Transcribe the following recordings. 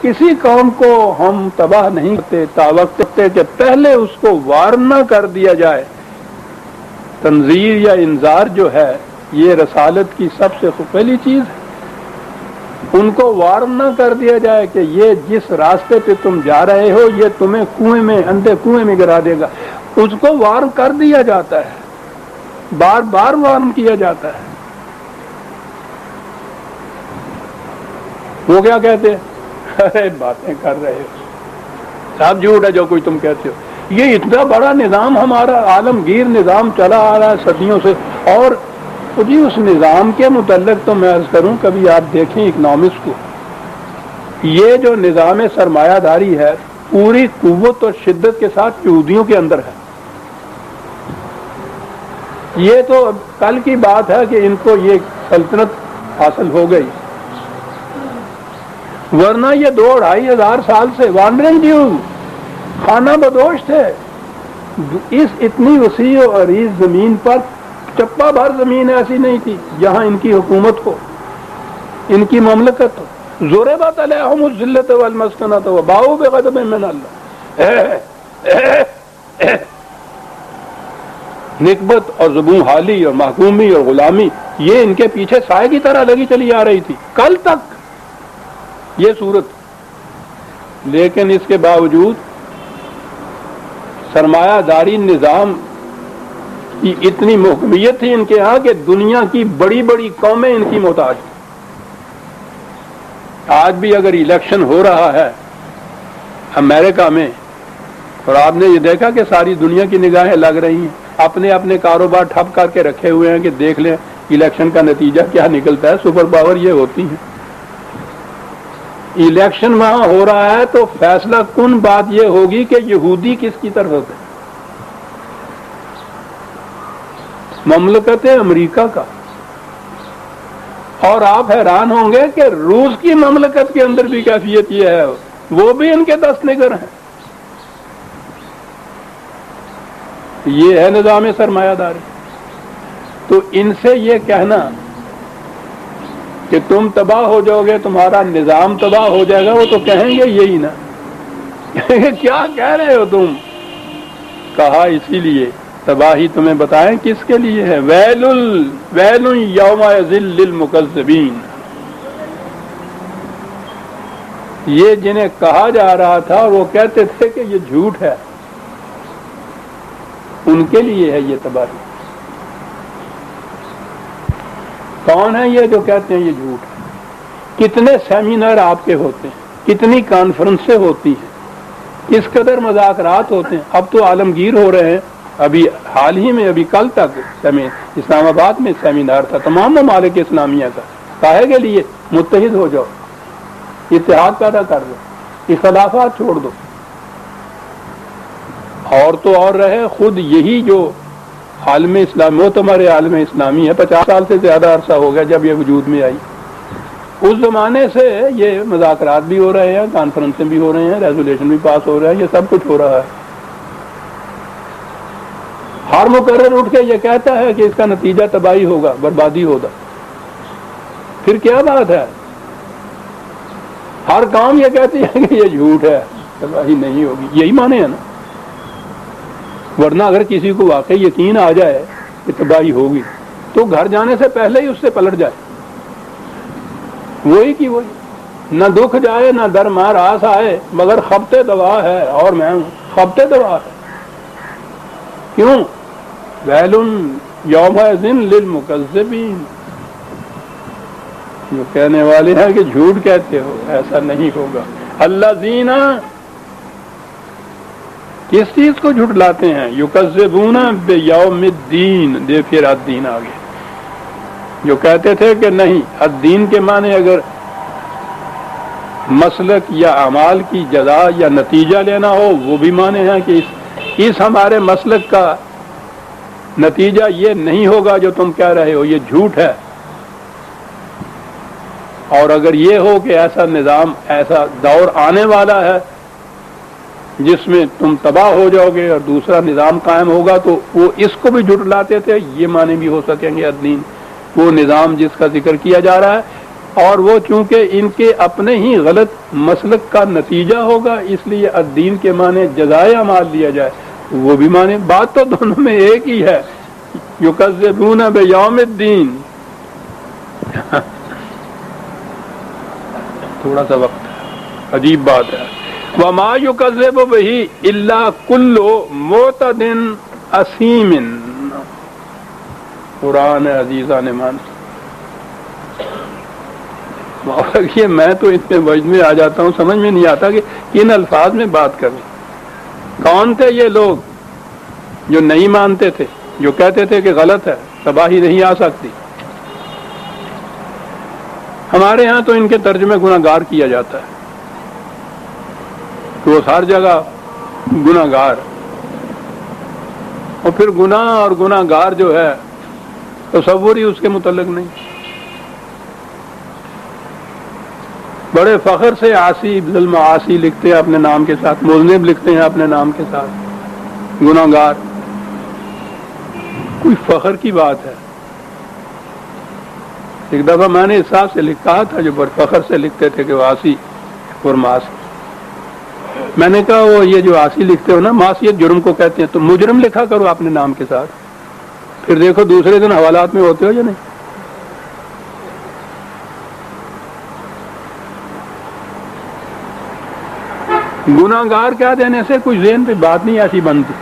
کسی قوم کو ہم تباہ نہیں کرتے تاوقت کہ پہلے اس کو وارنہ کر دیا جائے. تنذیر یا انذار جو ہے یہ رسالت کی سب سے پہلی چیز ہے. ان کو وارن نہ کر دیا جائے کہ یہ جس راستے پہ تم جا رہے ہو یہ تمہیں کنویں میں اندھے کنویں میں گرا دے گا. اس کو وارن کر دیا جاتا ہے, بار بار وارن کیا جاتا ہے. وہ کیا کہتے ہیں, ارے باتیں کر رہے ہو, سب جھوٹ ہے جو کچھ تم کہتے ہو. یہ اتنا بڑا نظام ہمارا عالمگیر نظام چلا آ رہا ہے صدیوں سے. اور جی اس نظام کے متعلق تو میں عرض کروں, کبھی آپ دیکھیں اکنامکس کو, یہ جو نظام سرمایہ داری ہے پوری قوت اور شدت کے ساتھ یہودیوں کے اندر ہے. یہ تو کل کی بات ہے کہ ان کو یہ سلطنت حاصل ہو گئی, ورنہ یہ 2-2.5 ہزار سال سے وانڈرنگ جیوز خانہ بدوش تھے. اس اتنی وسیع و عریض زمین پر چپا بھر زمین ایسی نہیں تھی جہاں ان کی حکومت ہو, ان کی مملکت ہو. ضربت علیہم الذلۃ والمسکنۃ وباؤوا بغضب من اللہ. نکبت اور زبوں حالی اور محکومی اور غلامی یہ ان کے پیچھے سائے کی طرح لگی چلی آ رہی تھی کل تک یہ صورت. لیکن اس کے باوجود سرمایہ داری نظام کی اتنی محکمیت تھی ان کے ہاں کہ دنیا کی بڑی بڑی قومیں ان کی محتاج تھیں. آج بھی اگر الیکشن ہو رہا ہے امریکہ میں اور آپ نے یہ دیکھا کہ ساری دنیا کی نگاہیں لگ رہی ہیں, اپنے اپنے کاروبار ٹھپ کر کے رکھے ہوئے ہیں کہ دیکھ لیں الیکشن کا نتیجہ کیا نکلتا ہے. سپر پاور یہ ہوتی ہیں. الیکشن وہاں ہو رہا ہے تو فیصلہ کن بات یہ ہوگی کہ یہودی کس کی طرف ہوتے ہیں, مملکت امریکہ کا. اور آپ حیران ہوں گے کہ روس کی مملکت کے اندر بھی کیفیت یہ ہے, وہ بھی ان کے دست نگر ہیں. یہ ہے نظام سرمایہ داری. تو ان سے یہ کہنا کہ تم تباہ ہو جاؤ گے, تمہارا نظام تباہ ہو جائے گا, وہ تو کہیں گے یہی نا, کیا کہہ رہے ہو تم. کہا اسی لیے تباہی تمہیں بتائیں کس کے لیے ہے. ویل یومئذ للمکذبین. یہ جنہیں کہا جا رہا تھا اور وہ کہتے تھے کہ یہ جھوٹ ہے, ان کے لیے ہے یہ تباہی. کون ہے یہ جو کہتے ہیں یہ جھوٹ ہے؟ کتنے سیمینار آپ کے ہوتے ہیں, کتنی کانفرنسیں ہوتی ہیں, کس قدر مذاکرات ہوتے ہیں. اب تو عالمگیر ہو رہے ہیں. ابھی حال ہی میں ابھی کل تک اسلام آباد میں سیمینار تھا تمام ممالک اسلامیہ کا. کاہے کے لیے؟ متحد ہو جاؤ, اتحاد پیدا کر دو, اختلافات چھوڑ دو. اور تو اور رہے خود یہی جو عالم اسلام معتبر عالم اسلامی ہے, 50 سال سے زیادہ عرصہ ہو گیا جب یہ وجود میں آئی. اس زمانے سے یہ مذاکرات بھی ہو رہے ہیں, کانفرنسیں بھی ہو رہے ہیں, ریزولیشن بھی پاس ہو رہا ہے, یہ سب کچھ ہو رہا ہے. ہر مقرر اٹھ کے یہ کہتا ہے کہ اس کا نتیجہ تباہی ہوگا, بربادی ہوگا. پھر کیا بات ہے؟ ہر کام یہ کہتی ہے کہ یہ جھوٹ ہے, تباہی نہیں ہوگی. یہی مانے ہیں نا. ورنہ اگر کسی کو واقعی یقین آ جائے کہ تباہی ہوگی تو گھر جانے سے پہلے ہی اس سے پلٹ جائے. وہی کی وہی, نہ دکھ جائے نہ درمار آس آئے, مگر خبتے دوا ہے اور میں ہوں. خبتے دوا ہے. کیوں؟ ویل یومئذ للمکذبین. جو کہنے والے ہیں کہ جھوٹ کہتے ہو, ایسا نہیں ہوگا. الذین کس چیز کو جھٹلاتے ہیں؟ یکذبون بیوم الدین. دے پھر الدین آگے, جو کہتے تھے کہ نہیں الدین کے معنی اگر مسلک یا اعمال کی جزا یا نتیجہ لینا ہو وہ بھی معنی ہیں کہ اس ہمارے مسلک کا نتیجہ یہ نہیں ہوگا جو تم کہہ رہے ہو, یہ جھوٹ ہے. اور اگر یہ ہو کہ ایسا نظام ایسا دور آنے والا ہے جس میں تم تباہ ہو جاؤ گے اور دوسرا نظام قائم ہوگا, تو وہ اس کو بھی جھٹلاتے تھے. یہ معنی بھی ہو سکیں گے الدین, وہ نظام جس کا ذکر کیا جا رہا ہے اور وہ چونکہ ان کے اپنے ہی غلط مسلک کا نتیجہ ہوگا، اس لیے الدین کے معنی جزائے اعمال لیا جائے، وہ بھی معنی، بات تو دونوں میں ایک ہی ہے، یکذبون بیوم الدین۔ تھوڑا سا وقت، عجیب بات ہے۔ وما یکذب بہ الا کل معتد اثیم، قرآن عزیزان مان۔ یہ میں تو اتنے وجد میں آ جاتا ہوں، سمجھ میں نہیں آتا کہ ان الفاظ میں بات کریں۔ کون تھے یہ لوگ جو نہیں مانتے تھے، جو کہتے تھے کہ غلط ہے، تباہی نہیں آ سکتی؟ ہمارے ہاں تو ان کے ترجمے گناہ گار کیا جاتا ہے، تو وہ ہر جگہ گناہ گار، اور پھر گناہ اور گناہ گار جو ہے تصور ہی اس کے متعلق نہیں۔ بڑے فخر سے عاصی ابن المعاصی لکھتے ہیں اپنے نام کے ساتھ، مذنب لکھتے ہیں اپنے نام کے ساتھ، گناہ گار، کوئی فخر کی بات ہے؟ ایک دفعہ میں نے اس صاحب سے لکھا تھا جو بڑے فخر سے لکھتے تھے کہ وہ عاصی اور معاصی، میں نے کہا وہ یہ جو عاصی لکھتے ہو نا، معصیت جرم کو کہتے ہیں، تو مجرم لکھا کرو اپنے نام کے ساتھ، پھر دیکھو دوسرے دن حوالات میں ہوتے ہو یا نہیں۔ گناہ گار کہہ دینے سے کوئی ذہن پہ بات نہیں ایسی بنتی،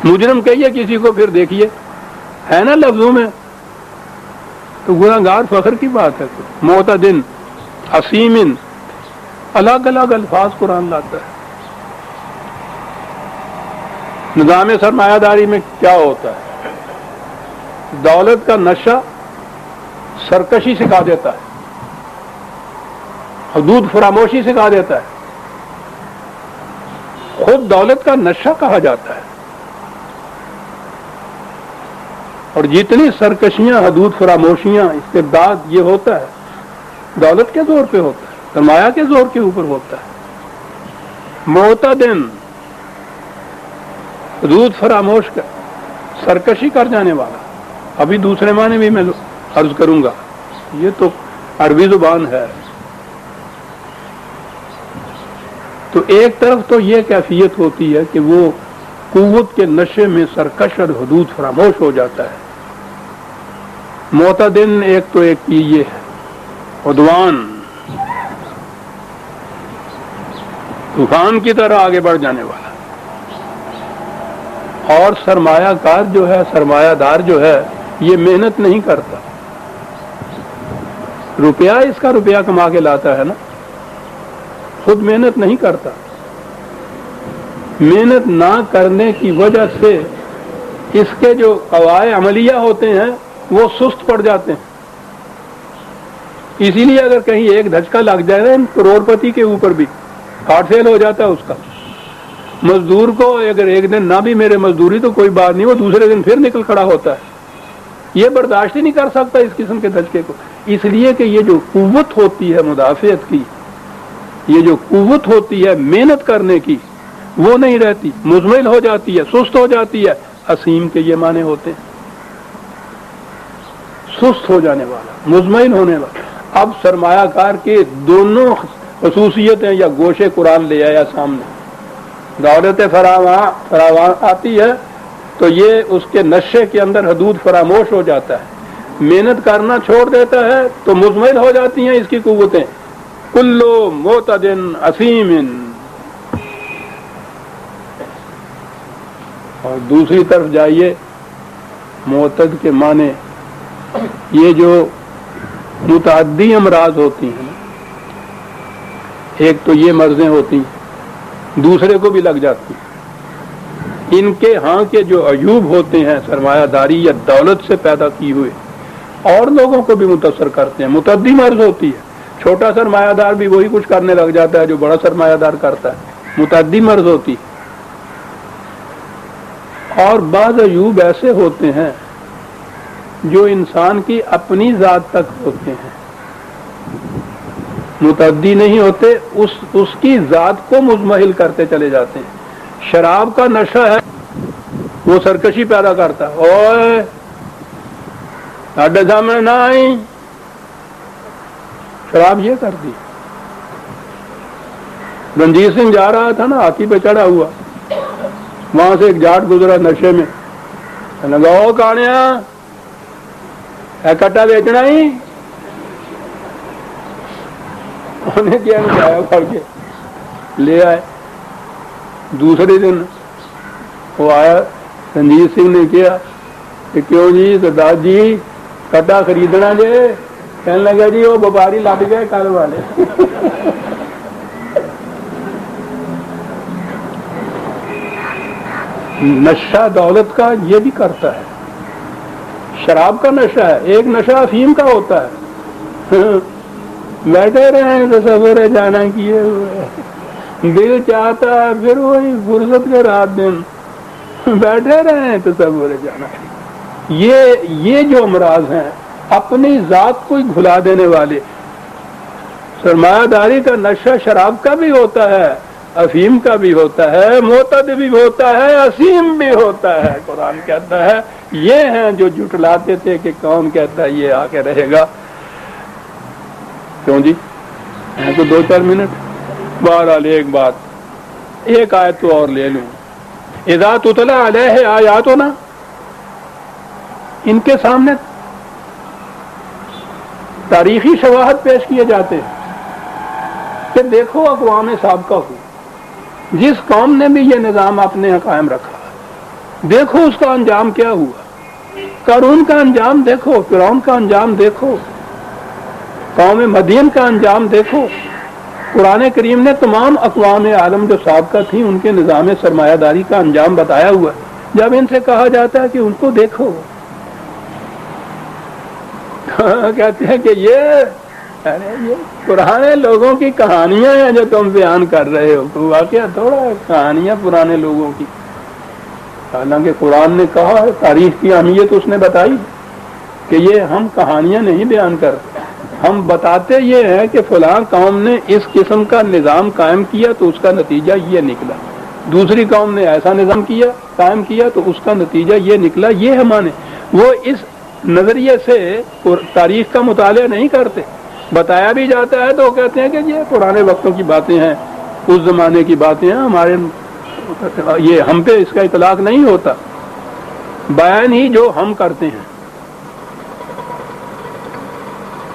مجرم کہیے کسی کو، پھر دیکھیے ہے نا لفظوں میں، تو گناہ گار فخر کی بات ہے۔ معتدن، اثیمن، الگ الگ الفاظ قرآن لاتا ہے۔ نظام سرمایہ داری میں کیا ہوتا ہے؟ دولت کا نشہ سرکشی سکھا دیتا ہے، حدود فراموشی سکھا دیتا ہے، خود دولت کا نشہ کہا جاتا ہے، اور جتنی سرکشیاں، حدود فراموشیاں، استبداد یہ ہوتا ہے دولت کے زور پہ ہوتا ہے، سرمایہ کے زور کے اوپر ہوتا ہے۔ معتدن، حدود فراموش کا، سرکشی کر جانے والا، ابھی دوسرے معنی بھی میں عرض کروں گا، یہ تو عربی زبان ہے۔ تو ایک طرف تو یہ کیفیت ہوتی ہے کہ وہ قوت کے نشے میں سرکش اور حدود فراموش ہو جاتا ہے۔ معتدن ایک تو ایک یہ ہے، عدوان، طوفان کی طرح آگے بڑھ جانے والا، اور سرمایہ کار جو ہے، سرمایہ دار جو ہے، یہ محنت نہیں کرتا، روپیہ اس کا روپیہ کما کے لاتا ہے نا، خود محنت نہیں کرتا۔ محنت نہ کرنے کی وجہ سے اس کے جو قواعد عملیہ ہوتے ہیں وہ سست پڑ جاتے ہیں، اسی لیے اگر کہیں ایک دھچکا لگ جائے نا کروڑ پتی کے اوپر بھی، ہارٹ فیل ہو جاتا ہے اس کا۔ مزدور کو اگر ایک دن نہ بھی میرے مزدوری تو کوئی بات نہیں، وہ دوسرے دن پھر نکل کھڑا ہوتا ہے، یہ برداشت ہی نہیں کر سکتا اس قسم کے دھچکے کو، اس لیے کہ یہ جو قوت ہوتی ہے مدافعت کی، یہ جو قوت ہوتی ہے محنت کرنے کی، وہ نہیں رہتی، مزمل ہو جاتی ہے، سست ہو جاتی ہے۔ اسیم کے یہ معنی ہوتے ہیں، سست ہو جانے والا، مزمل ہونے والا۔ اب سرمایہ کار کے دونوں خصوصیتیں یا گوشے قرآن لے آیا سامنے۔ دولت فراوان آتی ہے تو یہ اس کے نشے کے اندر حدود فراموش ہو جاتا ہے، محنت کرنا چھوڑ دیتا ہے تو مزمل ہو جاتی ہیں اس کی قوتیں۔ کلو معتدن اثیم، اور دوسری طرف جائیے، معتد کے معنی یہ جو متعدی امراض ہوتی ہیں، ایک تو یہ مرضیں ہوتی ہیں، دوسرے کو بھی لگ جاتی ہیں۔ ان کے ہاں کے جو عیوب ہوتے ہیں سرمایہ داری یا دولت سے پیدا کی ہوئے، اور لوگوں کو بھی متاثر کرتے ہیں۔ متعدی مرض ہوتی ہے، چھوٹا سرمایہ دار بھی وہی کچھ کرنے لگ جاتا ہے جو بڑا سرمایہ دار کرتا ہے، متعدی مرض ہوتی ہے۔ اور بعض عیوب ایسے ہوتے ہیں جو انسان کی اپنی ذات تک ہوتے ہیں، متعدی نہیں ہوتے، اس کی ذات کو مزمحل کرتے چلے جاتے ہیں۔ شراب کا نشہ ہے، وہ سرکشی پیدا کرتا ہے، اوئے ساڈے سامنے نہ آئی، شراب یہ کر دی. رنجیت سنگھ جا رہا تھا نا ہاتھی پہ چڑھا ہوا, وہاں سے ایک جاٹ گزرا نشے میں, لگاؤ کانیا کٹا بیچنا ہی, انہیں کیا نکایا پڑ کے لے آئے. دوسرے دن وہ آیا, رنجیت سنگھ نے کیا کہ کیوں جی سردار جی کٹا خریدنا جے, کہنے لگا جی وہ وپاری لٹ گئے کل والے. نشہ دولت کا یہ بھی کرتا ہے, شراب کا نشہ ہے, ایک نشہ افیم کا ہوتا ہے. بیٹھے رہے تصور جانا کیے ہوئے, دل چاہتا ہے پھر وہی فرصت کے رات دن بیٹھے رہے تصور جانا. یہ جو امراض ہیں اپنی ذات کو ہی بھلا دینے والے. سرمایہ داری کا نشہ شراب کا بھی ہوتا ہے, افیم کا بھی ہوتا ہے, معتد بھی ہوتا ہے, اسیم بھی ہوتا ہے. قرآن کہتا ہے یہ ہیں جو جھٹلاتے تھے کہ کون کہتا ہے یہ آ کے رہے گا. کیوں جی میں تو 2-4 منٹ. بہرحال ایک بات, ایک آیت تو اور لے لوں. اذا تتلی علیہ آیاتنا, ان کے سامنے تاریخی شواہد پیش کیے جاتے ہیں کہ دیکھو اقوام سابقہ کو, جس قوم نے بھی یہ نظام اپنے یہاں قائم رکھا, دیکھو اس کا انجام کیا ہوا. قارون کا انجام دیکھو, فرعون کا انجام دیکھو, قوم مدین کا انجام دیکھو. قرآن کریم نے تمام اقوام عالم جو سابقہ تھیں ان کے نظام سرمایہ داری کا انجام بتایا ہوا. جب ان سے کہا جاتا ہے کہ ان کو دیکھو, کہتے ہیں کہ یہ پرانے لوگوں کی کہانیاں ہیں جو تم بیان کر رہے ہو. واقعہ تھوڑا کہانیاں پرانے لوگوں کی, حالانکہ قرآن نے کہا ہے, تاریخ کی اہمیت اس نے بتائی کہ یہ ہم کہانیاں نہیں بیان کرتے, ہم بتاتے یہ ہیں کہ فلاں قوم نے اس قسم کا نظام قائم کیا تو اس کا نتیجہ یہ نکلا, دوسری قوم نے ایسا نظام قائم کیا تو اس کا نتیجہ یہ نکلا. یہ ہے مانے. وہ اس نظریے سے تاریخ کا مطالعہ نہیں کرتے. بتایا بھی جاتا ہے تو وہ کہتے ہیں کہ یہ پرانے وقتوں کی باتیں ہیں, اس زمانے کی باتیں ہیں, ہمارے یہ ہم پہ اس کا اطلاق نہیں ہوتا. بیان ہی جو ہم کرتے ہیں.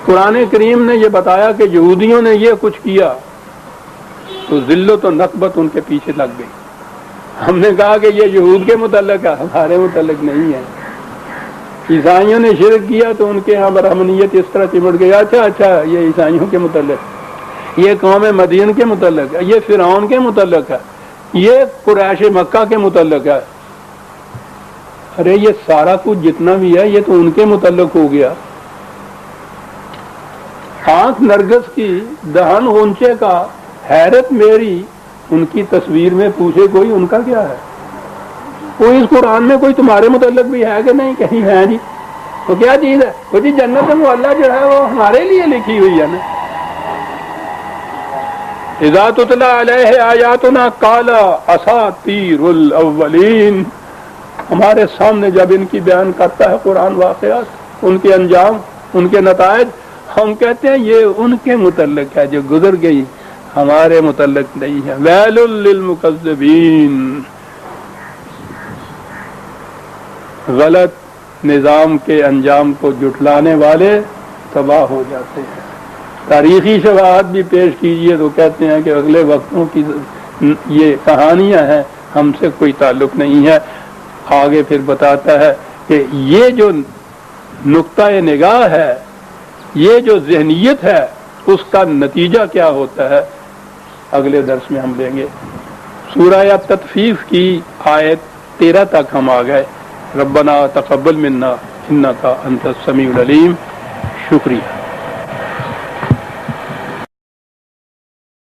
قرآن کریم نے یہ بتایا کہ یہودیوں نے یہ کچھ کیا تو ذلت و نکبت ان کے پیچھے لگ گئی. ہم نے کہا کہ یہ یہود کے متعلق ہے, ہمارے متعلق نہیں ہے. عیسائیوں نے شرک کیا تو ان کے ہاں برہمنیت اس طرح چمٹ گئی. اچھا یہ عیسائیوں کے متعلق, یہ قوم مدین کے متعلق ہے, یہ فرعون کے متعلق ہے, یہ قریش مکہ کے متعلق ہے. ارے یہ سارا کچھ جتنا بھی ہے یہ تو ان کے متعلق ہو گیا. آنکھ نرگس کی, دہن غنچے کا, حیرت میری, ان کی تصویر میں پوچھے کوئی ان کا کیا ہے. کوئی اس قرآن میں کوئی تمہارے متعلق بھی ہے کہ نہیں؟ کہیں ہے جی. تو کیا چیز ہے وہ جی؟ جنت معلیٰ جو ہے وہ ہمارے لیے لکھی ہوئی ہے نا. اذا تتلی علیہ آیاتنا قال اساطیر الاولین. ہمارے سامنے جب ان کی بیان کرتا ہے قرآن واقعات, ان کے انجام, ان کے نتائج, ہم کہتے ہیں یہ ان کے متعلق ہے جو گزر گئی, ہمارے متعلق نہیں ہے. ویل للمکذبین. غلط نظام کے انجام کو جھٹلانے والے تباہ ہو جاتے ہیں. تاریخی شواہد بھی پیش کیجئے تو کہتے ہیں کہ اگلے وقتوں کی یہ کہانیاں ہیں, ہم سے کوئی تعلق نہیں ہے. آگے پھر بتاتا ہے کہ یہ جو نقطہ نگاہ ہے, یہ جو ذہنیت ہے, اس کا نتیجہ کیا ہوتا ہے اگلے درس میں ہم لیں گے. سورہ تطفیف کی آیت 13 تک ہم آ گئے. ربنا تقبل منا انک انت السمیع العلیم. شکریہ.